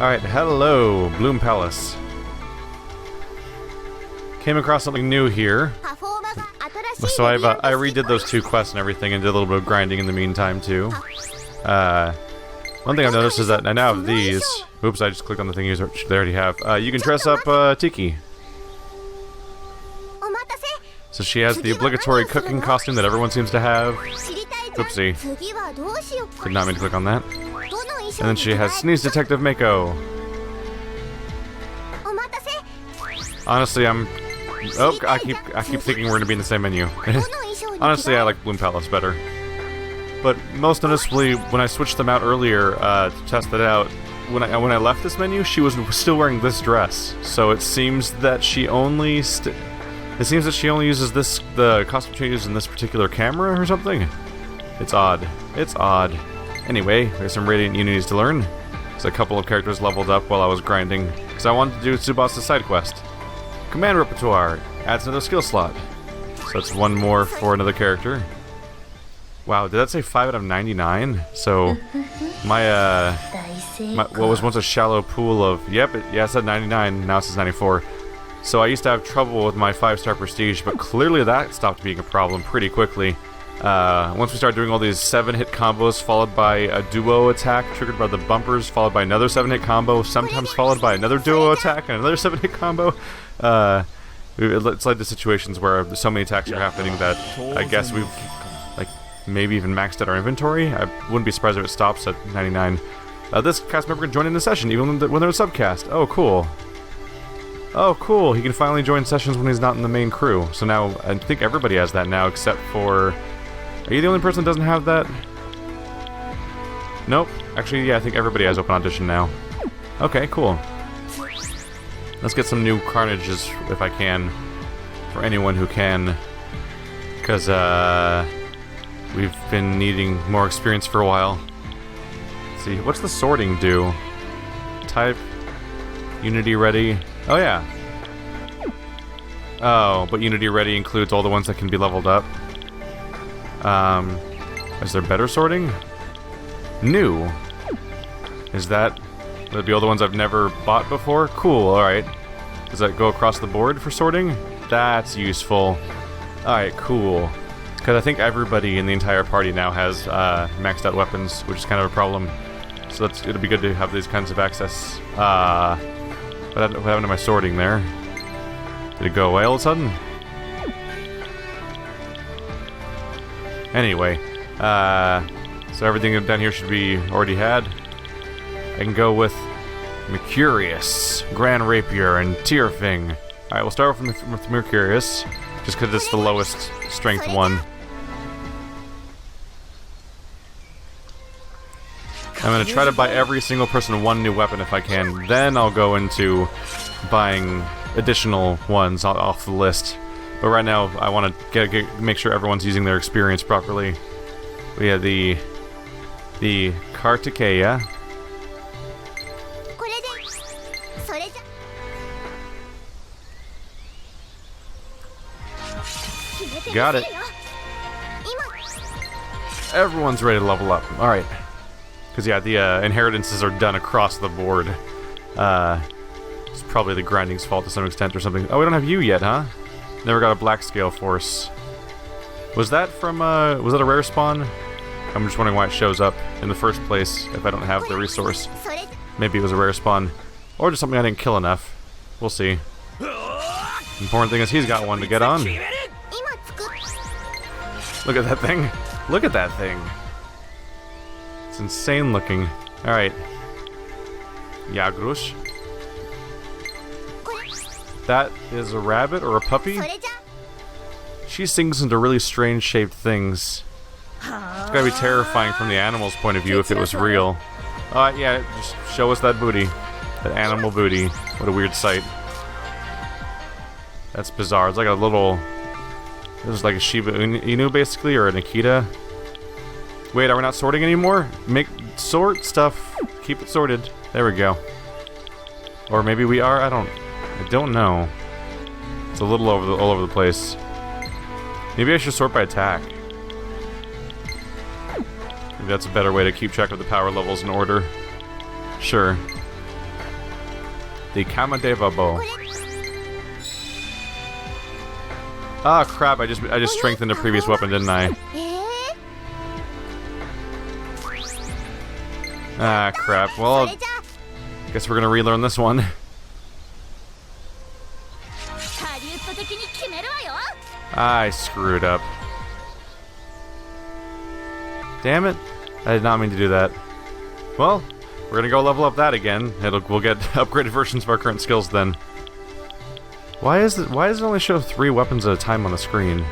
Alright, hello, Bloom Palace. Came across something new here. So I redid those 2 quests and everything and did a little bit of grinding in the meantime too. One thing I've noticed is that I now have these. Oops, I just clicked on the thing they already have. You can dress up Tiki. So she has the obligatory cooking costume that everyone seems to have. Oopsie. Did not mean to click on that. And then she has Sneeze Detective Mako. Honestly, oh, I keep thinking we're gonna be in the same menu. Honestly, I like Bloom Palace better. But most noticeably, when I switched them out earlier to test it out, when I left this menu, she was still wearing this dress. So it seems that she only uses the costume changes in this particular camera or something. It's odd. It's odd. Anyway, there's some Radiant Unities to learn. There's a couple of characters leveled up while I was grinding, because I wanted to do Tsubasa side quest. Command repertoire adds another skill slot. So that's 1 more for another character. Wow, did that say 5 out of 99? So my what was once a shallow pool of it said 99, now it says 94. So I used to have trouble with my 5-star prestige, but clearly that stopped being a problem pretty quickly. Once we started doing all these 7-hit combos followed by a duo attack triggered by the bumpers, followed by another 7-hit combo, sometimes followed by another duo attack and another 7-hit combo. It's led to situations where so many attacks are happening that I guess we've maybe even maxed out our inventory. I wouldn't be surprised if it stops at 99. This cast member can join in the session even when they're a subcast. Oh, cool. Oh, cool. He can finally join sessions when he's not in the main crew. So now, I think everybody has that now, except for... Are you the only person that doesn't have that? Nope. Actually, yeah, I think everybody has Open Audition now. Okay, cool. Let's get some new Carnages, if I can. For anyone who can. Because, we've been needing more experience for a while. Let's see, what's the sorting do? Type... Unity Ready... Oh, yeah. Oh, but Unity Ready includes all the ones that can be leveled up. Is there better sorting? New. Would that be all the ones I've never bought before? Cool, alright. Does that go across the board for sorting? That's useful. Alright, cool. Because I think everybody in the entire party now has maxed out weapons, which is kind of a problem. So it'll be good to have these kinds of access. What happened to my sorting there? Did it go away all of a sudden? Anyway, so everything down here should be already had. I can go with Mercurius, Grand Rapier, and Tierfing. Alright, we'll start with Mercurius, just because it's the lowest strength one. I'm going to try to buy every single person 1 new weapon if I can. Then I'll go into buying additional ones off the list. But right now, I want to make sure everyone's using their experience properly. We have the Kartikeya. Got it. Everyone's ready to level up. Alright. Because, yeah, the inheritances are done across the board. It's probably the grinding's fault to some extent or something. Oh, we don't have you yet, huh? Never got a black scale force. Was that from, was that a rare spawn? I'm just wondering why it shows up in the first place if I don't have the resource. Maybe it was a rare spawn. Or just something I didn't kill enough. We'll see. Important thing is he's got one to get on. Look at that thing. Look at that thing. It's insane looking. Alright. Yagrush. That is a rabbit or a puppy? She sings into really strange shaped things. It's gotta be terrifying from the animal's point of view if it was real. Yeah, just show us that booty. That animal booty. What a weird sight. That's bizarre. It's like a little... This is like a Shiba Inu basically, or an Akita. Wait, are we not sorting anymore? Sort stuff. Keep it sorted. There we go. Or maybe we are. I don't know. It's a little all over the place. Maybe I should sort by attack. Maybe that's a better way to keep track of the power levels in order. Sure. The Kamadeva bow. Ah, crap! I just strengthened a previous weapon, didn't I? Ah, crap. Well, guess we're gonna relearn this one. I screwed up. Damn it! I did not mean to do that. Well, we're gonna go level up that again. We'll get upgraded versions of our current skills then. Why does it only show 3 weapons at a time on the screen?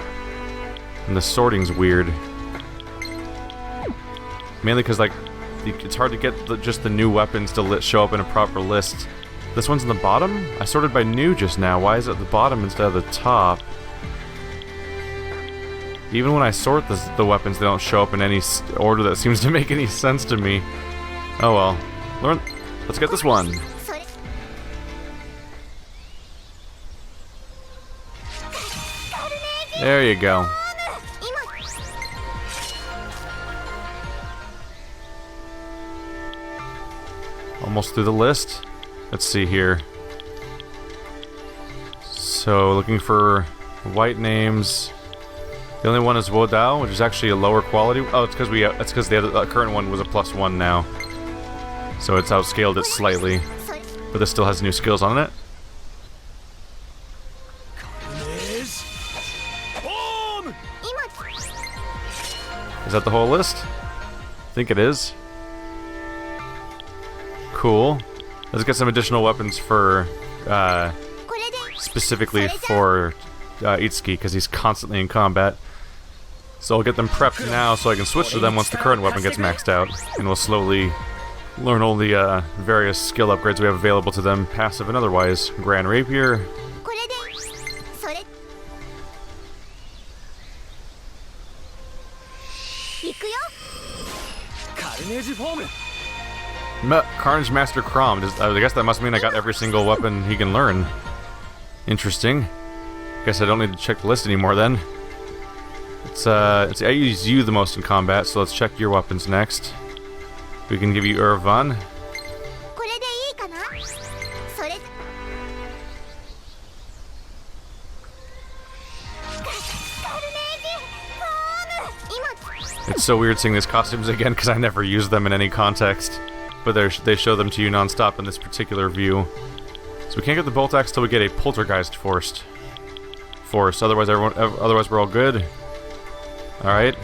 And the sorting's weird. Mainly because, like, it's hard to get just the new weapons to show up in a proper list. This one's in the bottom? I sorted by new just now. Why is it at the bottom instead of the top? Even when I sort the weapons, they don't show up in any order that seems to make any sense to me. Oh well. Let's get this one. There you go. Almost through the list. Let's see here. So, looking for white names. The only one is Wodao, which is actually a lower quality. Oh, it's because the current one was a +1 now. So it's outscaled it slightly. But this still has new skills on it. Is that the whole list? I think it is. Cool. Let's get some additional weapons for, specifically for Itsuki, because he's constantly in combat. So I'll get them prepped now so I can switch to them once the current weapon gets maxed out. And we'll slowly learn all the various skill upgrades we have available to them, passive and otherwise. Grand Rapier. Carnage Master Crom. I guess that must mean I got every single weapon he can learn. Interesting. Guess I don't need to check the list anymore then. I use you the most in combat, so let's check your weapons next. We can give you Irvan. It's so weird seeing these costumes again because I never use them in any context. But they show them to you non-stop in this particular view. So we can't get the Bolt Axe till we get a Poltergeist Force. Otherwise we're all good. Alright.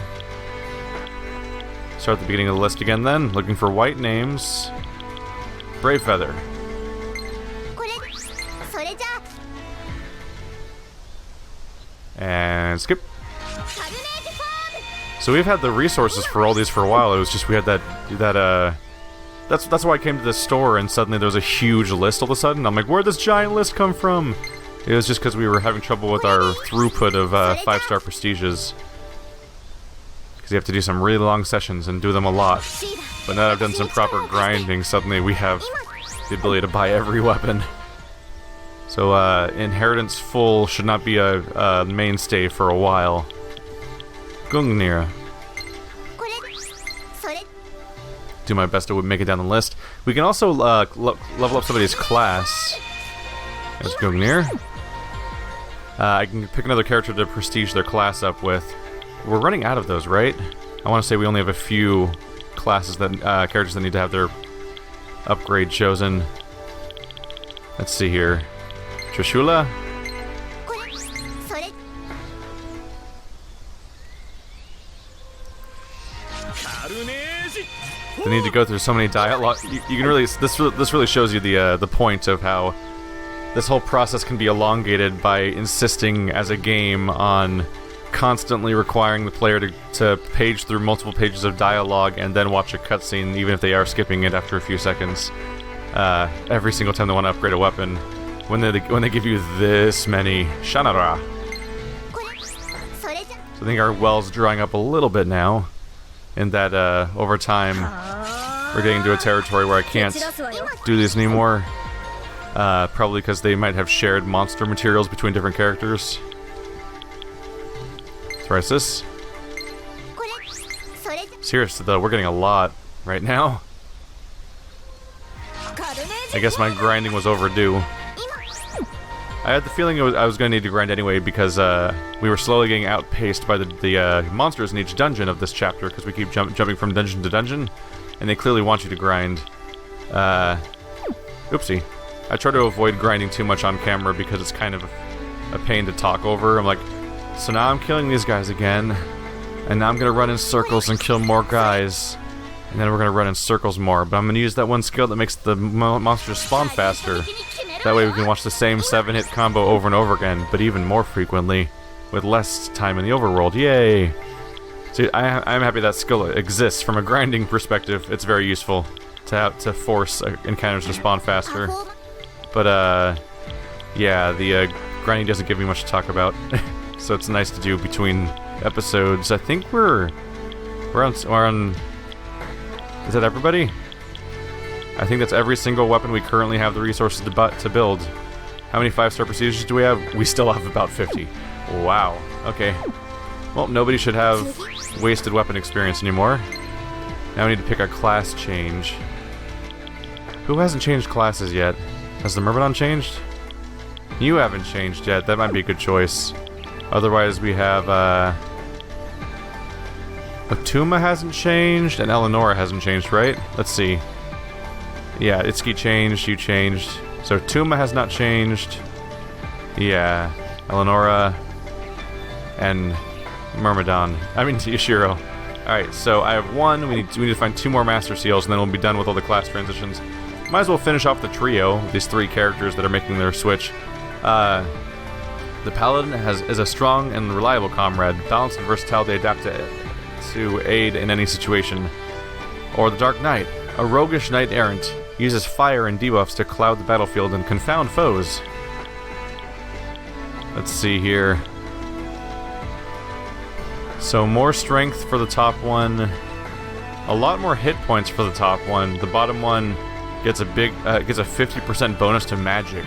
Start at the beginning of the list again then. Looking for white names. Brave Feather. And skip. So we've had the resources for all these for a while. It was just we had that's why I came to this store and suddenly there was a huge list all of a sudden. I'm like, where'd this giant list come from? It was just because we were having trouble with our throughput of 5-star prestiges. Because you have to do some really long sessions and do them a lot. But now that I've done some proper grinding, suddenly we have the ability to buy every weapon. So Inheritance Full should not be a mainstay for a while. Gungnir. Do my best to make it down the list. We can also level up somebody's class. There's Gungnir. I can pick another character to prestige their class up with. We're running out of those, right? I want to say we only have a few classes that characters that need to have their upgrade chosen. Let's see here. Trishula. They need to go through so many dialogue. You can really this really shows you the point of how this whole process can be elongated by insisting as a game on constantly requiring the player to page through multiple pages of dialogue and then watch a cutscene, even if they are skipping it after a few seconds. Every single time they want to upgrade a weapon, when they give you this many Shanara. So I think our well's drying up a little bit now. And that over time we're getting into a territory where I can't do this anymore. Probably because they might have shared monster materials between different characters. Let's try this. Seriously though, we're getting a lot right now. I guess my grinding was overdue. I had the feeling I was going to need to grind anyway because we were slowly getting outpaced by the monsters in each dungeon of this chapter because we keep jumping from dungeon to dungeon, and they clearly want you to grind. Oopsie. I try to avoid grinding too much on camera because it's kind of a pain to talk over. I'm like, so now I'm killing these guys again, and now I'm going to run in circles and kill more guys, and then we're going to run in circles more, but I'm going to use that one skill that makes the monsters spawn faster. That way we can watch the same 7-hit combo over and over again, but even more frequently, with less time in the overworld. Yay! See, I'm happy that skill exists. From a grinding perspective, it's very useful to force encounters to spawn faster. But, yeah, the grinding doesn't give me much to talk about, so it's nice to do between episodes. I think we're on... Is that everybody? I think that's every single weapon we currently have the resources to build. How many 5-star procedures do we have? We still have about 50. Wow. Okay. Well, nobody should have wasted weapon experience anymore. Now we need to pick a class change. Who hasn't changed classes yet? Has the Myrmidon changed? You haven't changed yet. That might be a good choice. Otherwise, we have, Otuma hasn't changed, and Eleonora hasn't changed, right? Let's see. Yeah, Itsuki changed, you changed. So Tuma has not changed. Yeah, Eleonora and Myrmidon. I mean, Yashiro. Alright, so I have one. We need to find 2 more Master Seals, and then we'll be done with all the class transitions. Might as well finish off the trio, these 3 characters that are making their switch. The Paladin is a strong and reliable comrade, balanced and versatile. They adapt to aid in any situation. Or the Dark Knight, a roguish knight-errant, uses fire and debuffs to cloud the battlefield and confound foes. Let's see here. So more strength for the top one, a lot more hit points for the top one. The bottom one gets a 50% bonus to magic,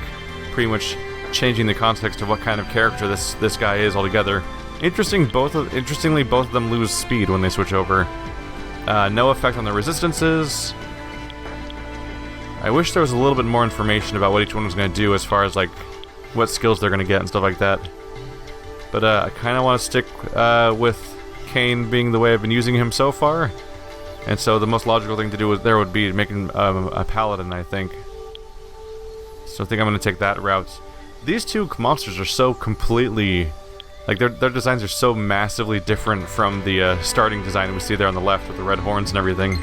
pretty much changing the context of what kind of character this guy is altogether. Interestingly, both of them lose speed when they switch over. No effect on the resistances. I wish there was a little bit more information about what each one was going to do as far as like what skills they're going to get and stuff like that. But I kind of want to stick with Kane being the way I've been using him so far. And so the most logical thing to do would be making a paladin, I think. So I think I'm going to take that route. These 2 monsters are so completely... Like, their designs are so massively different from the starting design we see there on the left with the red horns and everything.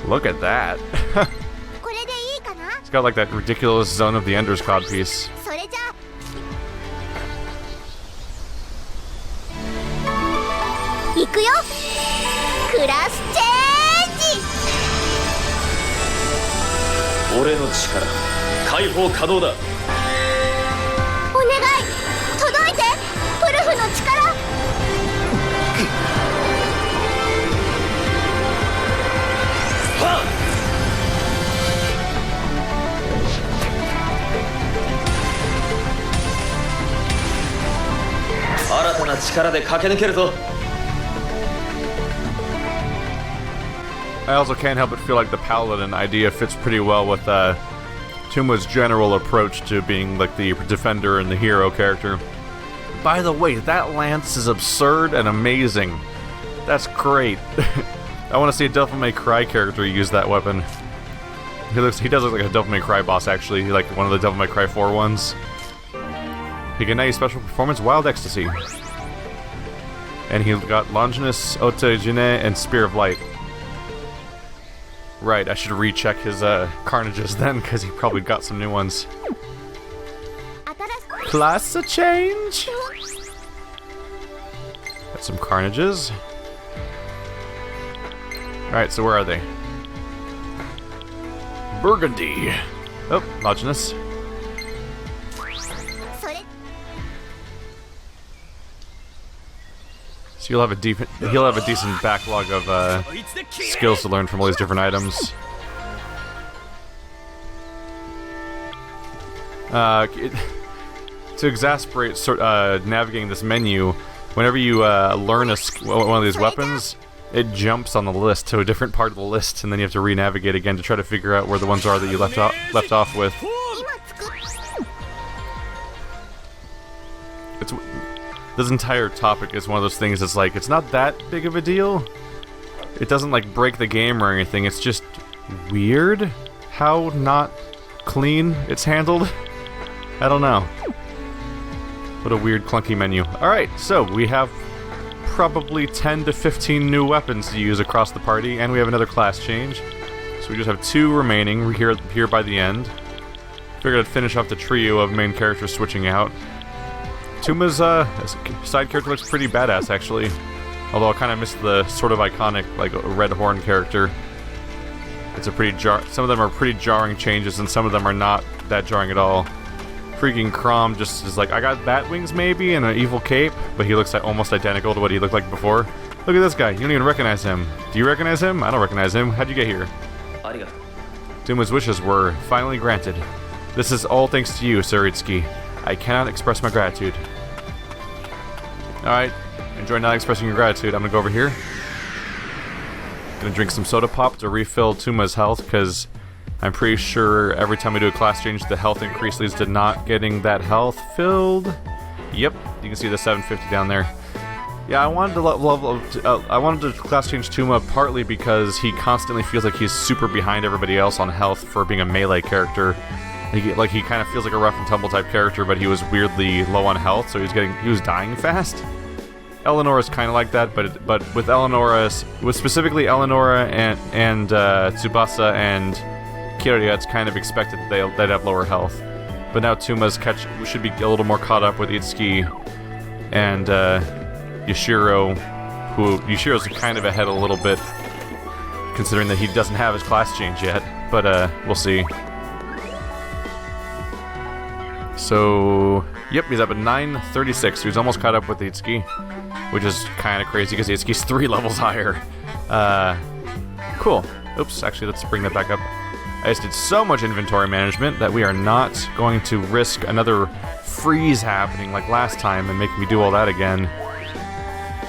Look at that. It's got like that ridiculous Zone of the Enders codpiece. I also can't help but feel like the Paladin idea fits pretty well with Tuma's general approach to being like the defender and the hero character. By the way, that lance is absurd and amazing. That's great. I want to see a Devil May Cry character use that weapon. He does look like a Devil May Cry boss, actually, like one of the Devil May Cry 4 ones. Higanei Special Performance, Wild Ecstasy. And he got Longinus, Otajine, and Spear of Light. Right, I should recheck his carnages then, because he probably got some new ones. Plus a change! Got some carnages. Alright, so where are they? Burgundy! Oh, Longinus. So he'll have a decent backlog of skills to learn from all these different items. To exasperate navigating this menu, whenever you learn one of these weapons, it jumps on the list to a different part of the list, and then you have to re-navigate again to try to figure out where the ones are that you left off with. This entire topic is one of those things that's like, it's not that big of a deal. It doesn't like break the game or anything, it's just weird how not clean it's handled. I don't know. What a weird clunky menu. Alright, so we have probably 10 to 15 new weapons to use across the party, and we have another class change. So we just have 2 remaining. We're here by the end. Figured I'd finish off the trio of main characters switching out. Tuma's side character looks pretty badass, actually. Although I kind of missed the sort of iconic, like, red horn character. It's a pretty some of them are pretty jarring changes, and some of them are not that jarring at all. Freaking Crom just is like, I got bat wings maybe and an evil cape, but he looks like almost identical to what he looked like before. Look at this guy, you don't even recognize him. Do you recognize him? I don't recognize him. How'd you get here? Tuma's wishes were finally granted. This is all thanks to you, Sir Itsuki. I cannot express my gratitude. Alright, enjoy not expressing your gratitude. I'm gonna go over here. Gonna drink some soda pop to refill Tuma's health, because I'm pretty sure every time we do a class change, the health increase leads to not getting that health filled. Yep, you can see the 750 down there. Yeah, I wanted to class change Tuma partly because he constantly feels like he's super behind everybody else on health for being a melee character. Like he kind of feels like a rough and tumble type character, but he was weirdly low on health, so he was dying fast. Eleonora's kind of like that, but with specifically Eleonora and Tsubasa and Kiryu, it's kind of expected that they'd have lower health. But now Tuma's should be a little more caught up with Itsuki and Yashiro, Yashiro's kind of ahead a little bit, considering that he doesn't have his class change yet. But we'll see. So, yep, he's up at 936, so he's almost caught up with Itsuki, which is kind of crazy because Itsuki's 3 levels higher. Cool. Oops, actually, let's bring that back up. I just did so much inventory management that we are not going to risk another freeze happening like last time and making me do all that again.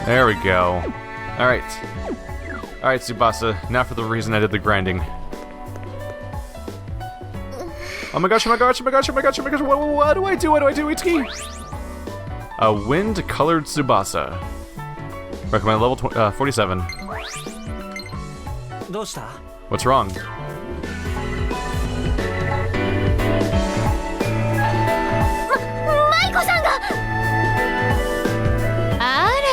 There we go. Alright. Alright, Tsubasa, now for the reason I did the grinding. Oh my gosh, oh my gosh, oh my gosh, oh my gosh, oh my gosh, what do I do, Itsuki? A wind-colored Tsubasa. Recommend level 47. What's wrong?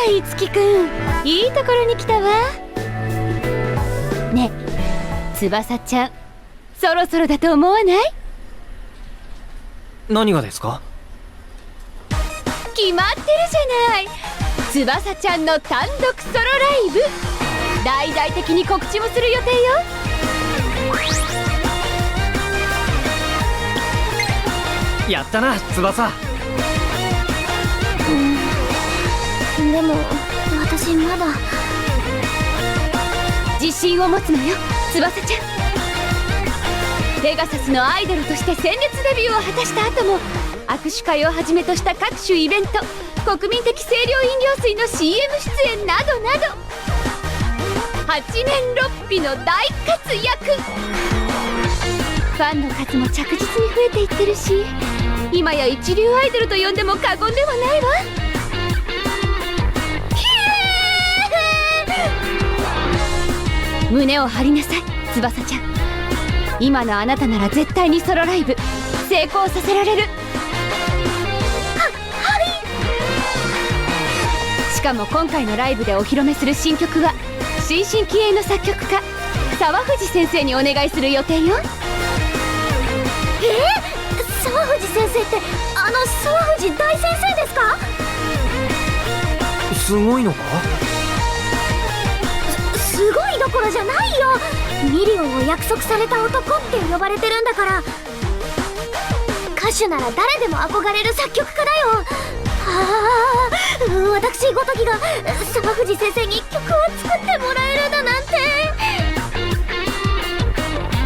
Itsuki-kun, いいところに来たわ。ねえ、翼ちゃん、そろそろだと思わない？何がですか？決まってるじゃない。翼ちゃんの単独ソロライブ。大々的に告知もする予定よ。やったな、翼。でも私まだ自信を持つのよ、翼ちゃん。ペガサスのアイドルとして鮮烈デビューを果たした後も握手会をはじめとした各種イベント、国民的清涼飲料水の CM 出演などなど8年六臂の大活躍。ファンの数も着実に増えていってるし、今や一流アイドルと呼んでも過言ではないわ。胸を張りなさい、翼ちゃん。今のあなたなら絶対にソロライブ成功させられる。はい。しかも今回のライブでお披露目する新曲は新進気鋭の作曲家沢藤先生にお願いする予定よ。沢藤先生って沢藤大先生ですか？すごいのか？すごいどころじゃないよ。ミリオンを約束された男って呼ばれてるんだから。歌手なら誰でも憧れる作曲家だよ。私ごときが沢藤先生に曲を作ってもらえるだなんて。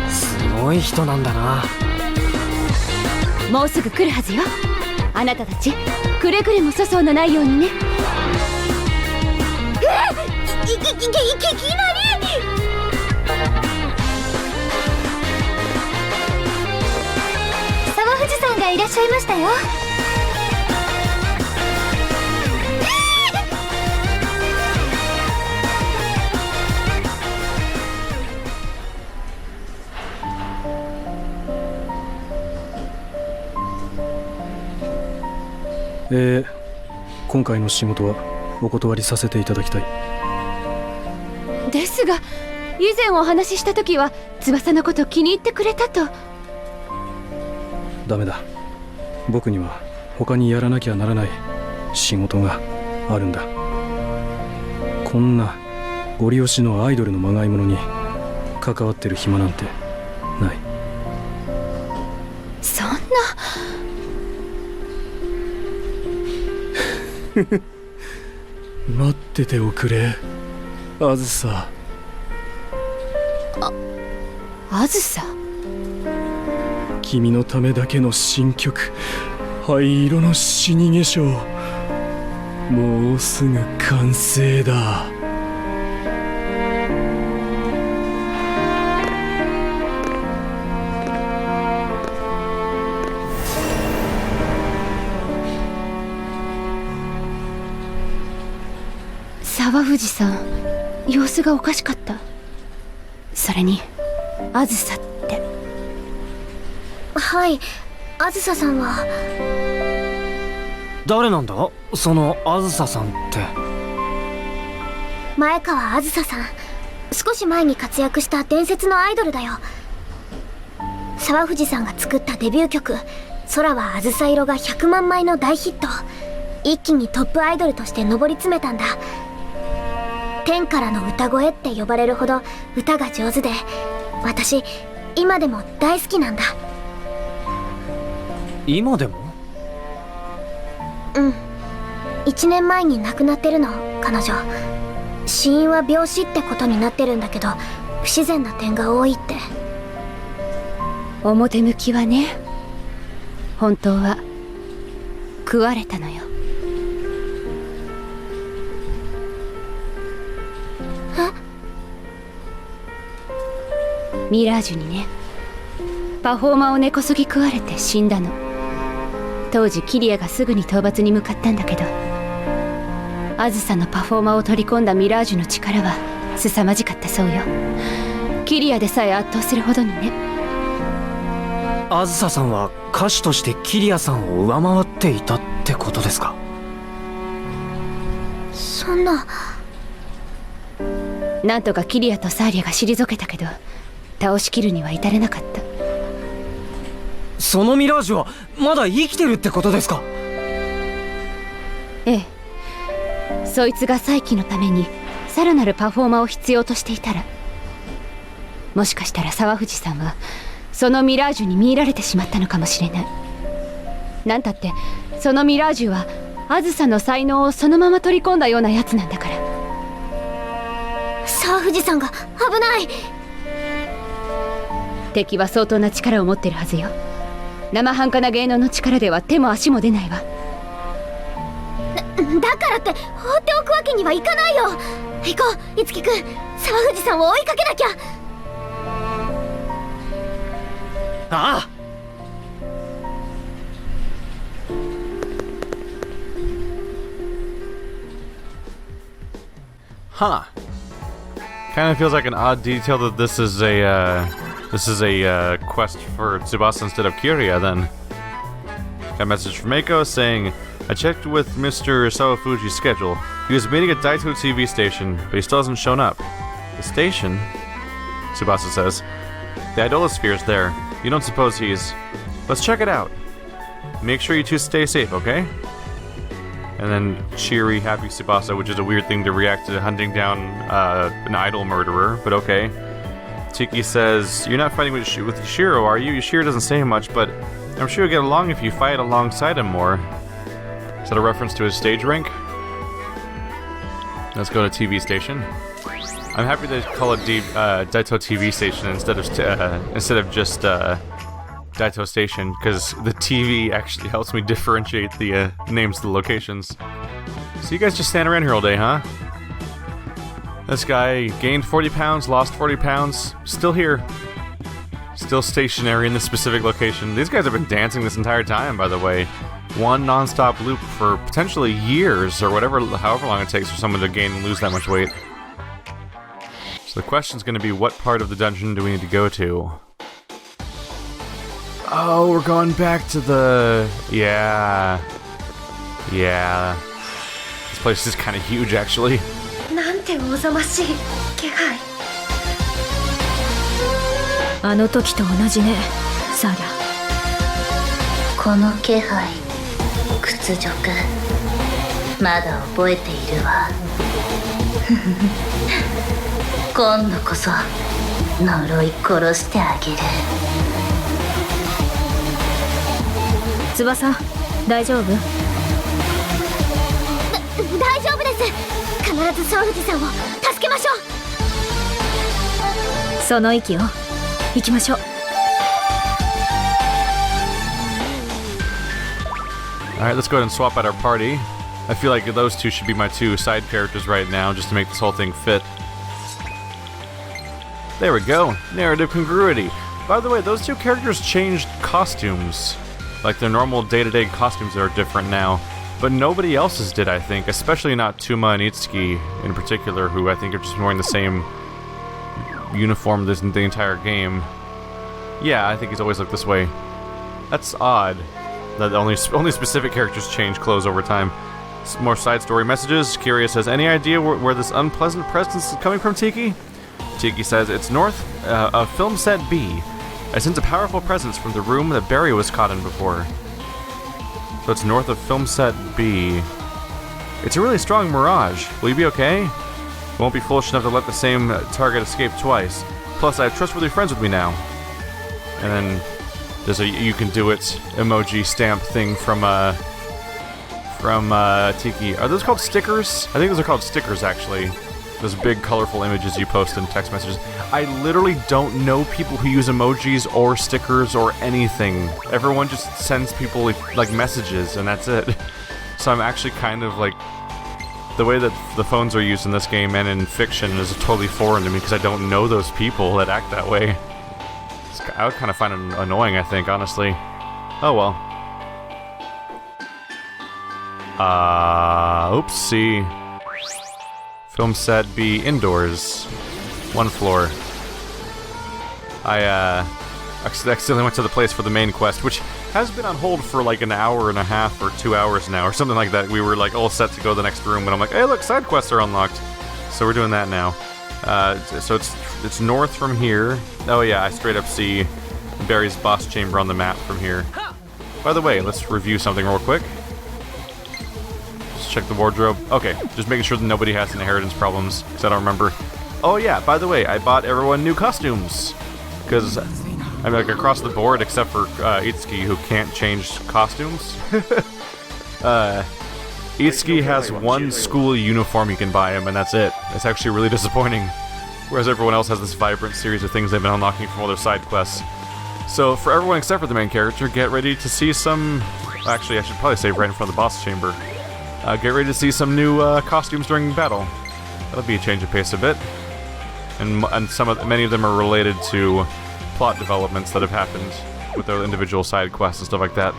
すごい人なんだな。もうすぐ来るはずよ。あなたたちくれぐれも粗相のないようにね。沢藤さんがいらっしゃいましたよ。今回の仕事はお断りさせていただきたい。ですが以前お話しした時は翼のこと気に入ってくれたと。ダメだ、僕には他にやらなきゃならない仕事があるんだ。こんなゴリ押しのアイドルのまがいものに関わってる暇なんてない。そんな待ってておくれ、あずさ。あずさ、君のためだけの新曲、灰色の死に化粧、もうすぐ完成だ。沢藤さん、様子がおかしかった。それにあずさって。はい、あずささんは。誰なんだそのあずささんって。前川あずささん、少し前に活躍した伝説のアイドルだよ。沢藤さんが作ったデビュー曲「空はあずさ色」が100万枚の大ヒット。一気にトップアイドルとして上り詰めたんだ。天からの歌声って呼ばれるほど歌が上手で、私今でも大好きなんだ。今でも？うん、1年前に亡くなってるの、彼女。死因は病死ってことになってるんだけど、不自然な点が多いって。表向きはね、本当は食われたのよ。ミラージュにね、パフォーマーを根こそぎ食われて死んだの。当時キリアがすぐに討伐に向かったんだけど、あずさのパフォーマーを取り込んだミラージュの力は凄まじかったそうよ。キリアでさえ圧倒するほどにね。あずささんは歌手としてキリアさんを上回っていたってことですか？そんな。なんとかキリアとサーリャが退けたけど、倒しきるには至れなかった。そのミラージュはまだ生きてるってことですか？ええ、そいつが再起のためにさらなるパフォーマーを必要としていたら、もしかしたら沢藤さんはそのミラージュに見入られてしまったのかもしれない。なんたってそのミラージュはあずさの才能をそのまま取り込んだようなやつなんだから。沢藤さんが危ない。敵は相当な力を持ってるはずよ。生半可な芸能の力では手も足も出ないわ。だからって放っておくわけにはいかないよ。行こう、いつきくん。沢藤さんを追いかけなきゃ。ああ。Huh. Kind of feels like an odd detail that this is a quest for Tsubasa instead of Kiria. Then got a message from Eiko saying, "I checked with Mr. Sawafuji's schedule. He was meeting at Daito TV station, but he still hasn't shown up." The station? Tsubasa says. The Idolosphere is there. You don't suppose he's... Let's check it out. Make sure you two stay safe, okay? And then cheery, happy Tsubasa, which is a weird thing to react to hunting down an idol murderer, but okay. Tiki says, "You're not fighting with Yashiro, are you? Yashiro doesn't say much, but I'm sure you'll get along if you fight alongside him more." Is that a reference to his stage rank? Let's go to TV station. I'm happy they call it Daito TV station instead of just Daito station, because the TV actually helps me differentiate the names of the locations. So you guys just stand around here all day, huh? This guy gained 40 pounds, lost 40 pounds, still here. Still stationary in this specific location. These guys have been dancing this entire time, by the way. One non-stop loop for potentially years, or however long it takes for someone to gain and lose that much weight. So the question's going to be, what part of the dungeon do we need to go to? Oh, we're going back to the... Yeah. This place is kind of huge, actually. なんておぞましい気配。あの時と同じね、サラ。この気配、屈辱、まだ覚えているわ。今度こそ呪い殺してあげる。翼、大丈夫？大丈夫です。必ず沢藤さんを助けましょう。その息を行きましょう。Alright, let's go ahead and swap out our party. I feel like those two should be my two side characters right now, just to make this whole thing fit. There we go. Narrative congruity. By the way, those two characters changed costumes. Like, their normal day-to-day costumes are different now. But nobody else's did, I think. Especially not Tuma and Itsuki in particular, who I think have just been wearing the same uniform the entire game. Yeah, I think he's always looked this way. That's odd. That only specific characters change clothes over time. Some more side story messages. Curious says, any idea where this unpleasant presence is coming from, Tiki? Tiki says, it's north of film set B. I sense a powerful presence from the room that Barry was caught in before. So it's north of film set B. It's a really strong Mirage. Will you be okay? Won't be foolish enough to let the same target escape twice. Plus, I have trustworthy friends with me now. And then there's a you can do it emoji stamp thing from Tiki. Are those called stickers? I think those are called stickers, actually. Those big, colorful images you post in text messages. I literally don't know people who use emojis or stickers or anything. Everyone just sends people, like, messages, and that's it. So I'm actually kind of, like... The way that the phones are used in this game and in fiction is totally foreign to me, because I don't know those people that act that way. I would kind of find it annoying, I think, honestly. Oh well. Oopsie. Film set B indoors. 1 floor. I accidentally went to the place for the main quest, which has been on hold for like an hour and a half or 2 hours now, or something like that. We were like all set to go to the next room, and I'm like, hey look, side quests are unlocked. So we're doing that now. So it's north from here. Oh yeah, I straight up see Barry's boss chamber on the map from here. By the way, let's review something real quick. Check the wardrobe. Okay, just making sure that nobody has inheritance problems, because I don't remember. Oh yeah, by the way, I bought everyone new costumes. Because I'm like across the board, except for Itsuki, who can't change costumes. Itsuki has one school uniform you can buy him, and that's it. It's actually really disappointing. Whereas everyone else has this vibrant series of things they've been unlocking from all their side quests. So for everyone except for the main character, get ready to see some... Actually, I should probably say right in front of the boss chamber. Get ready to see some new costumes during battle. That'll be a change of pace a bit. And many of them are related to plot developments that have happened with their individual side quests and stuff like that.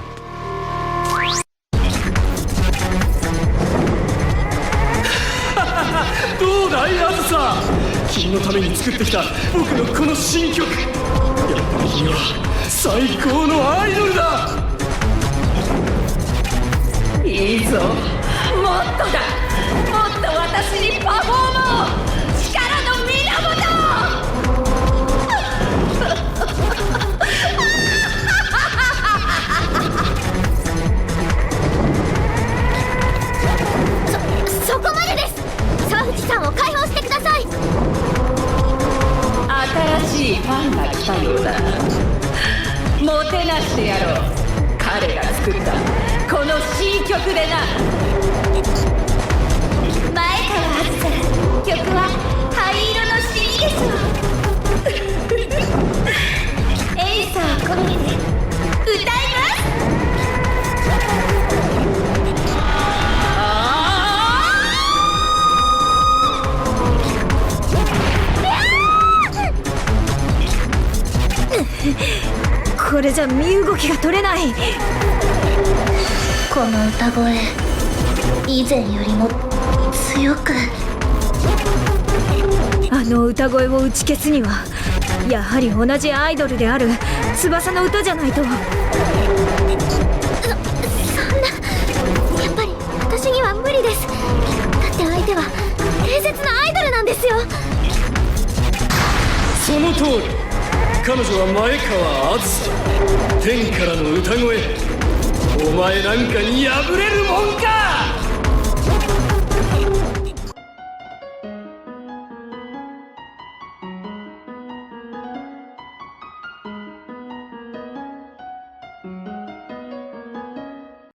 これじゃ身動きが取れない。この歌声、以前よりも強く。あの歌声を打ち消すにはやはり同じアイドルである翼の歌じゃないと。そんな、やっぱり私には無理です。だって相手は伝説のアイドルなんですよ。その通り。彼女は前川あずさ、天からの歌声。お前なんかに敗れるもんか。